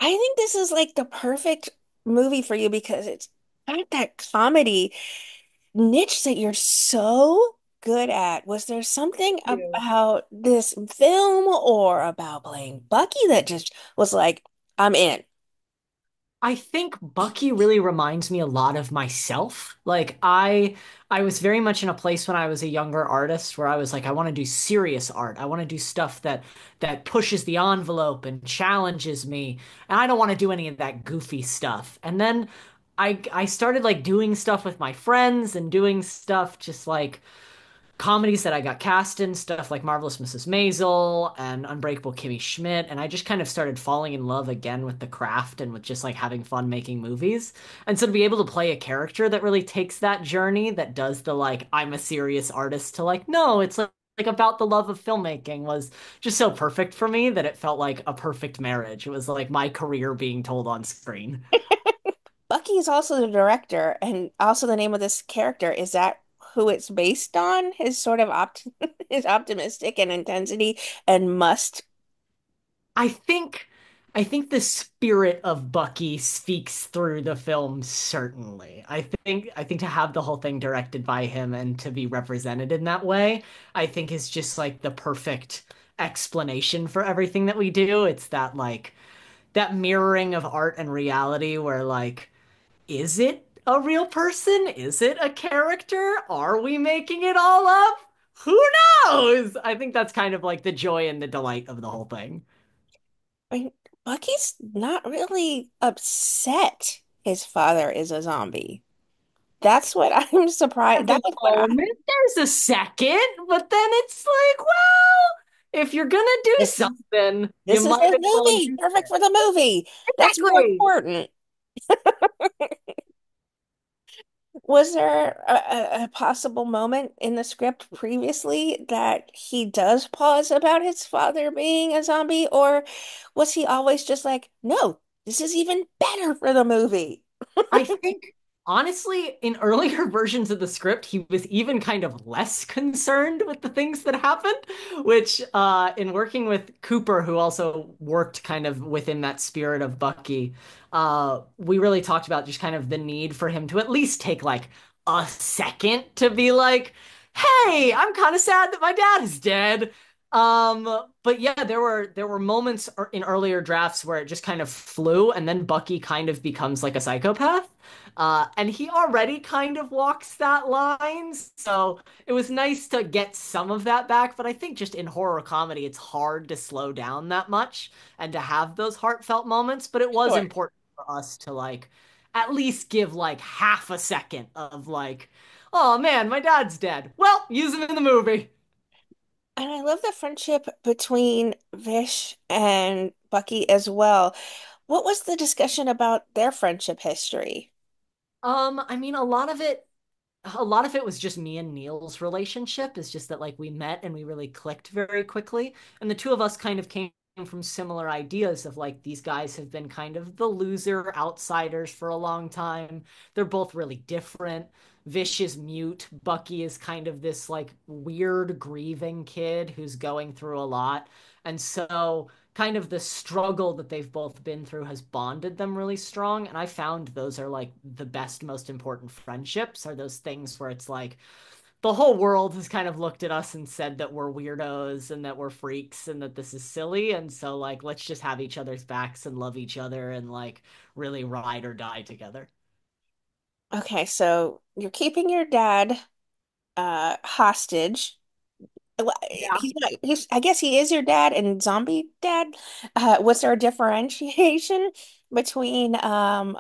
I think this is like the perfect movie for you because it's got that comedy niche that you're so good at. Was there something You. about this film or about playing Bucky that just was like, I'm in? I think Bucky really reminds me a lot of myself. I was very much in a place when I was a younger artist where I was like I want to do serious art. I want to do stuff that pushes the envelope and challenges me. And I don't want to do any of that goofy stuff. And then I started like doing stuff with my friends and doing stuff just like comedies that I got cast in, stuff like Marvelous Mrs. Maisel and Unbreakable Kimmy Schmidt, and I just kind of started falling in love again with the craft and with just like having fun making movies. And so to be able to play a character that really takes that journey, that does the like I'm a serious artist to like no, it's like about the love of filmmaking was just so perfect for me that it felt like a perfect marriage. It was like my career being told on screen. Bucky is also the director and also the name of this character. Is that who it's based on? His sort of his optimistic and intensity and must. I think I think the spirit of Bucky speaks through the film, certainly. I think to have the whole thing directed by him and to be represented in that way, I think is just like the perfect explanation for everything that we do. It's that like that mirroring of art and reality where like is it a real person? Is it a character? Are we making it all up? Who knows? I think that's kind of like the joy and the delight of the whole thing. I mean, Bucky's not really upset his father is a zombie. That's what I'm surprised. At the That was what I. moment, there's a second, but then it's like, well, if you're gonna do This is something, you this is might the as well movie. do Perfect it. for the movie. That's more Exactly. important. Was there a possible moment in the script previously that he does pause about his father being a zombie, or was he always just like, no, this is even better for the movie? I think, honestly, in earlier versions of the script, he was even kind of less concerned with the things that happened, which, in working with Cooper, who also worked kind of within that spirit of Bucky, we really talked about just kind of the need for him to at least take like a second to be like, hey, I'm kind of sad that my dad is dead. But yeah, there were moments in earlier drafts where it just kind of flew, and then Bucky kind of becomes like a psychopath. And he already kind of walks that line, so it was nice to get some of that back. But I think just in horror comedy, it's hard to slow down that much and to have those heartfelt moments. But it was Sure. important for us to like at least give like half a second of like, oh man, my dad's dead. Well, use him in the movie. And I love the friendship between Vish and Bucky as well. What was the discussion about their friendship history? I mean, a lot of it was just me and Neil's relationship. Is just that like we met and we really clicked very quickly. And the two of us kind of came from similar ideas of like these guys have been kind of the loser outsiders for a long time. They're both really different. Vish is mute. Bucky is kind of this like weird grieving kid who's going through a lot. And so kind of the struggle that they've both been through has bonded them really strong. And I found those are like the best, most important friendships are those things where it's like the whole world has kind of looked at us and said that we're weirdos and that we're freaks and that this is silly. And so, like, let's just have each other's backs and love each other and like really ride or die together. Okay, so you're keeping your dad hostage. Well, Yeah. I guess he is your dad and zombie dad. Was there a differentiation between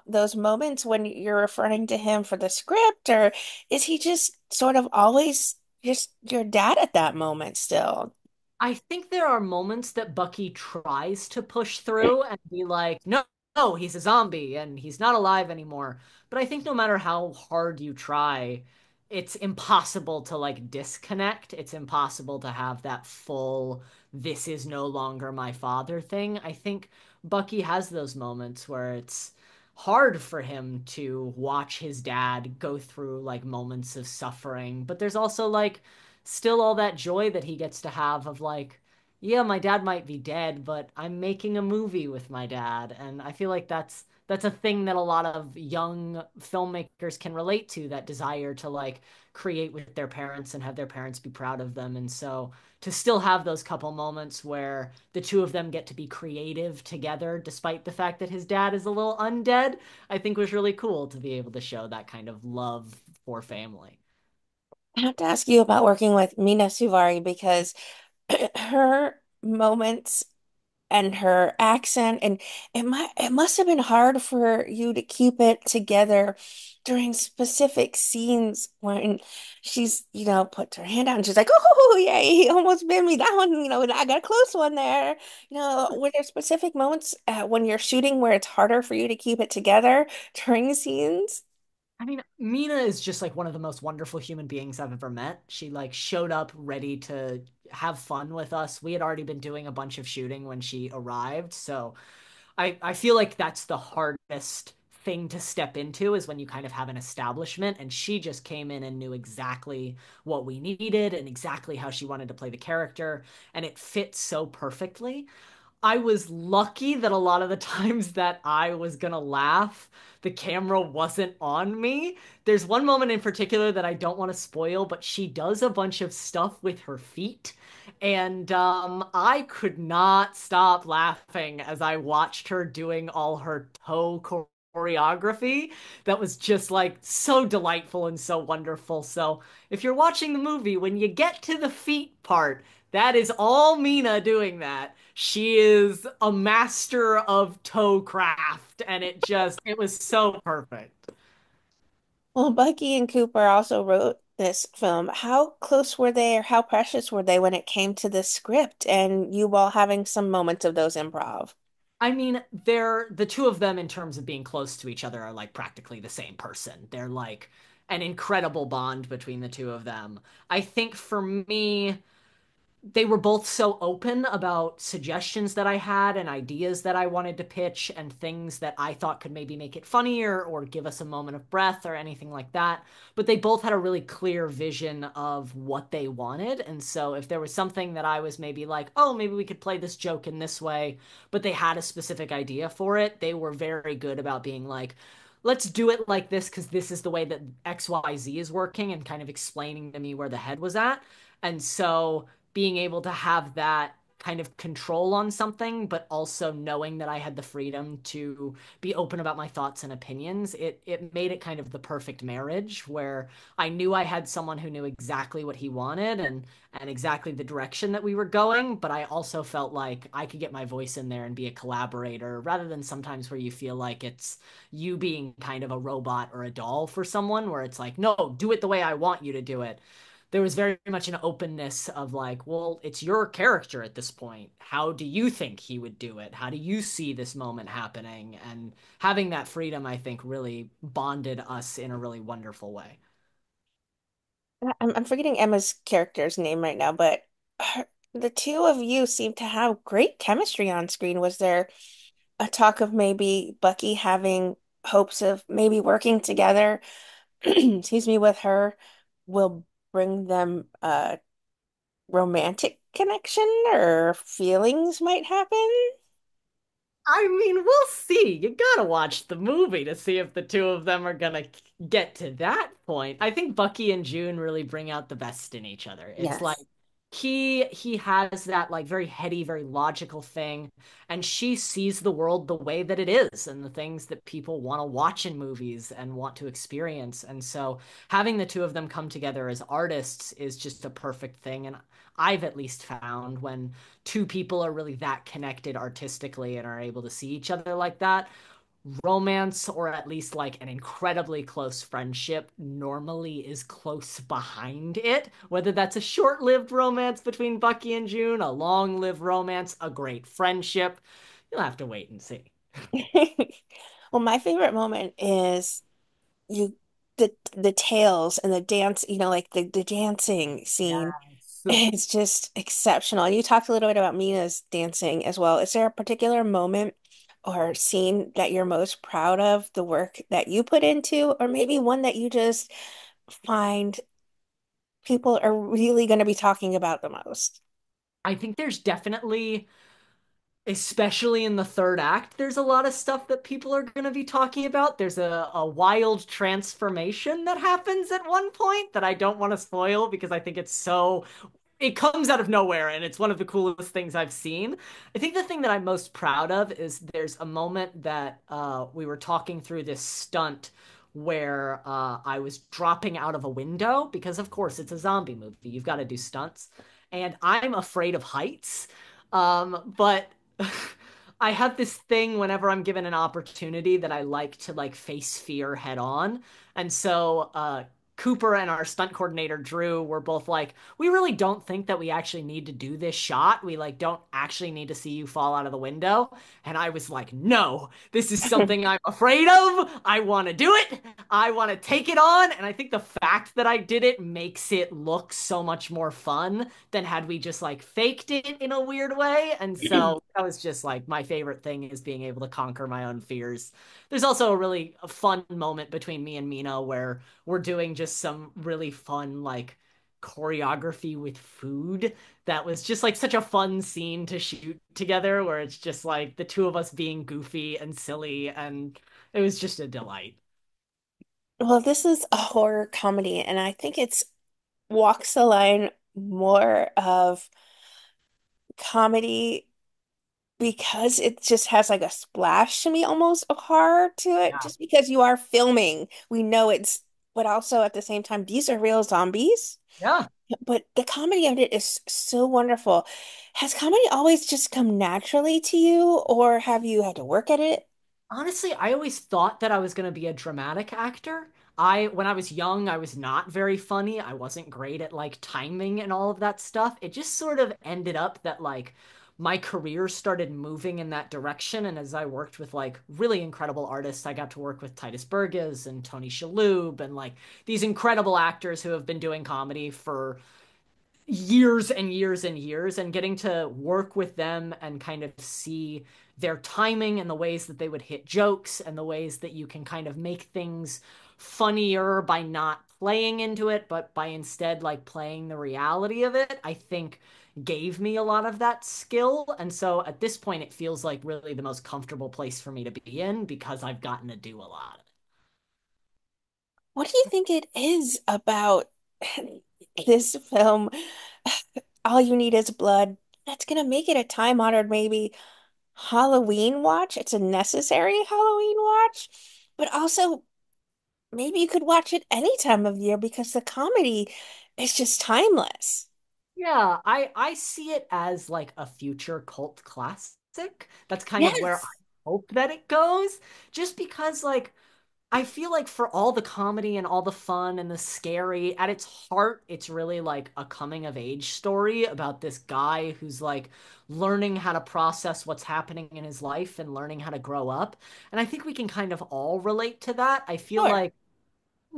those moments when you're referring to him for the script, or is he just sort of always just your dad at that moment still? I think there are moments that Bucky tries to push through and be like, no, no, he's a zombie and he's not alive anymore. But I think no matter how hard you try, it's impossible to like disconnect. It's impossible to have that full, this is no longer my father thing. I think Bucky has those moments where it's hard for him to watch his dad go through like moments of suffering, but there's also like still all that joy that he gets to have of like, yeah, my dad might be dead, but I'm making a movie with my dad. And I feel like that's a thing that a lot of young filmmakers can relate to, that desire to like create with their parents and have their parents be proud of them. And so to still have those couple moments where the two of them get to be creative together, despite the fact that his dad is a little undead, I think was really cool to be able to show that kind of love for family. I have to ask you about working with Mina Suvari because her moments and her accent, and it must have been hard for you to keep it together during specific scenes when she's, puts her hand out and she's like, oh yeah, he almost bit me down, I got a close one there. Were there specific moments when you're shooting where it's harder for you to keep it together during scenes? I mean, Mina is just like one of the most wonderful human beings I've ever met. She like showed up ready to have fun with us. We had already been doing a bunch of shooting when she arrived, so I feel like that's the hardest thing to step into, is when you kind of have an establishment, and she just came in and knew exactly what we needed and exactly how she wanted to play the character, and it fit so perfectly. I was lucky that a lot of the times that I was gonna laugh, the camera wasn't on me. There's one moment in particular that I don't want to spoil, but she does a bunch of stuff with her feet. And I could not stop laughing as I watched her doing all her toe choreography. That was just like so delightful and so wonderful. So if you're watching the movie, when you get to the feet part, that is all Mina doing that. She is a master of toe craft, and it was so perfect. Well, Bucky and Cooper also wrote this film. How close were they, or how precious were they when it came to the script and you all having some moments of those improv? I mean, they're the two of them in terms of being close to each other are like practically the same person. They're like an incredible bond between the two of them. I think for me, they were both so open about suggestions that I had and ideas that I wanted to pitch and things that I thought could maybe make it funnier or give us a moment of breath or anything like that. But they both had a really clear vision of what they wanted. And so if there was something that I was maybe like, oh, maybe we could play this joke in this way, but they had a specific idea for it, they were very good about being like, let's do it like this because this is the way that XYZ is working, and kind of explaining to me where the head was at. And so being able to have that kind of control on something, but also knowing that I had the freedom to be open about my thoughts and opinions, it made it kind of the perfect marriage where I knew I had someone who knew exactly what he wanted and exactly the direction that we were going, but I also felt like I could get my voice in there and be a collaborator rather than sometimes where you feel like it's you being kind of a robot or a doll for someone, where it's like, no, do it the way I want you to do it. There was very much an openness of like, well, it's your character at this point. How do you think he would do it? How do you see this moment happening? And having that freedom, I think, really bonded us in a really wonderful way. I'm forgetting Emma's character's name right now, but the two of you seem to have great chemistry on screen. Was there a talk of maybe Bucky having hopes of maybe working together, excuse me, with her will bring them a romantic connection or feelings might happen? I mean, we'll see. You gotta watch the movie to see if the two of them are gonna get to that point. I think Bucky and June really bring out the best in each other. It's like Yes. he has that like very heady, very logical thing, and she sees the world the way that it is and the things that people want to watch in movies and want to experience. And so having the two of them come together as artists is just a perfect thing. And I've at least found when two people are really that connected artistically and are able to see each other like that, romance or at least like an incredibly close friendship normally is close behind it. Whether that's a short lived romance between Bucky and June, a long lived romance, a great friendship, you'll have to wait and see. Well, my favorite moment is you the tails and the dance, like the dancing scene. Yes. It's just exceptional. And you talked a little bit about Mina's dancing as well. Is there a particular moment or scene that you're most proud of the work that you put into, or maybe one that you just find people are really going to be talking about the most? I think there's definitely, especially in the third act, there's a lot of stuff that people are going to be talking about. There's a wild transformation that happens at one point that I don't want to spoil because I think it's so it comes out of nowhere and it's one of the coolest things I've seen. I think the thing that I'm most proud of is there's a moment that we were talking through this stunt where I was dropping out of a window because, of course, it's a zombie movie. You've got to do stunts. And I'm afraid of heights. But I have this thing whenever I'm given an opportunity that I like to like face fear head on. And so Cooper and our stunt coordinator Drew were both like, we really don't think that we actually need to do this shot. We like don't actually need to see you fall out of the window. And I was like, no, this is something I'm afraid of. I want to do it. I want to take it on. And I think the fact that I did it makes it look so much more fun than had we just like faked it in a weird way. And so that was just like my favorite thing is being able to conquer my own fears. There's also a really fun moment between me and Mina where we're doing just some really fun like choreography with food that was just like such a fun scene to shoot together where it's just like the two of us being goofy and silly and it was just a delight. Well, this is a horror comedy, and I think it's walks the line more of comedy because it just has like a splash to me almost of horror to it, Yeah. just because you are filming. We know it's, but also at the same time, these are real zombies. Yeah. But the comedy of it is so wonderful. Has comedy always just come naturally to you, or have you had to work at it? Honestly, I always thought that I was going to be a dramatic actor. When I was young, I was not very funny. I wasn't great at like timing and all of that stuff. It just sort of ended up that like my career started moving in that direction. And as I worked with like really incredible artists, I got to work with Titus Burgess and Tony Shalhoub and like these incredible actors who have been doing comedy for years and years and years and getting to work with them and kind of see their timing and the ways that they would hit jokes and the ways that you can kind of make things funnier by not playing into it but by instead like playing the reality of it, I think gave me a lot of that skill. And so at this point it feels like really the most comfortable place for me to be in because I've gotten to do a lot. What do you think it is about this film? All you need is blood. That's gonna make it a time-honored maybe Halloween watch. It's a necessary Halloween watch, but also maybe you could watch it any time of year because the comedy is just timeless. Yeah, I see it as like a future cult classic. That's kind of where I Yes. hope that it goes. Just because like I feel like for all the comedy and all the fun and the scary, at its heart, it's really like a coming of age story about this guy who's like learning how to process what's happening in his life and learning how to grow up. And I think we can kind of all relate to that. I feel Sure. like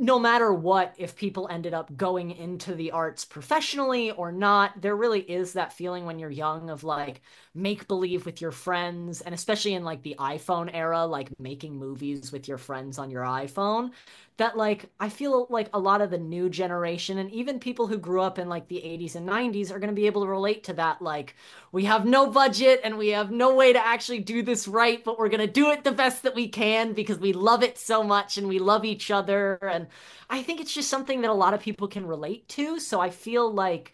no matter what, if people ended up going into the arts professionally or not, there really is that feeling when you're young of like make believe with your friends, and especially in like the iPhone era, like making movies with your friends on your iPhone. That like I feel like a lot of the new generation and even people who grew up in like the 80s and 90s are going to be able to relate to that. Like, we have no budget and we have no way to actually do this right, but we're going to do it the best that we can because we love it so much and we love each other. And I think it's just something that a lot of people can relate to. So I feel like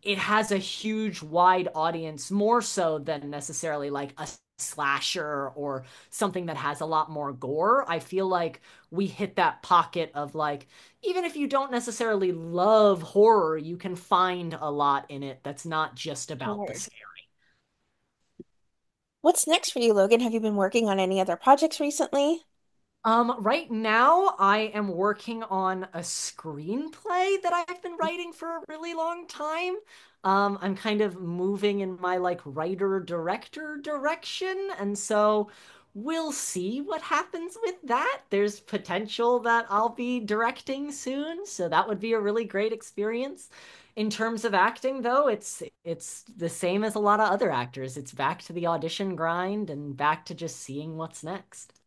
it has a huge, wide audience, more so than necessarily like a slasher or something that has a lot more gore. I feel like we hit that pocket of like, even if you don't necessarily love horror, you can find a lot in it that's not just about the Sure. scare. What's next for you, Logan? Have you been working on any other projects recently? Right now I am working on a screenplay that I've been writing for a really long time. I'm kind of moving in my like writer director direction, and so we'll see what happens with that. There's potential that I'll be directing soon, so that would be a really great experience. In terms of acting, though, it's the same as a lot of other actors. It's back to the audition grind and back to just seeing what's next.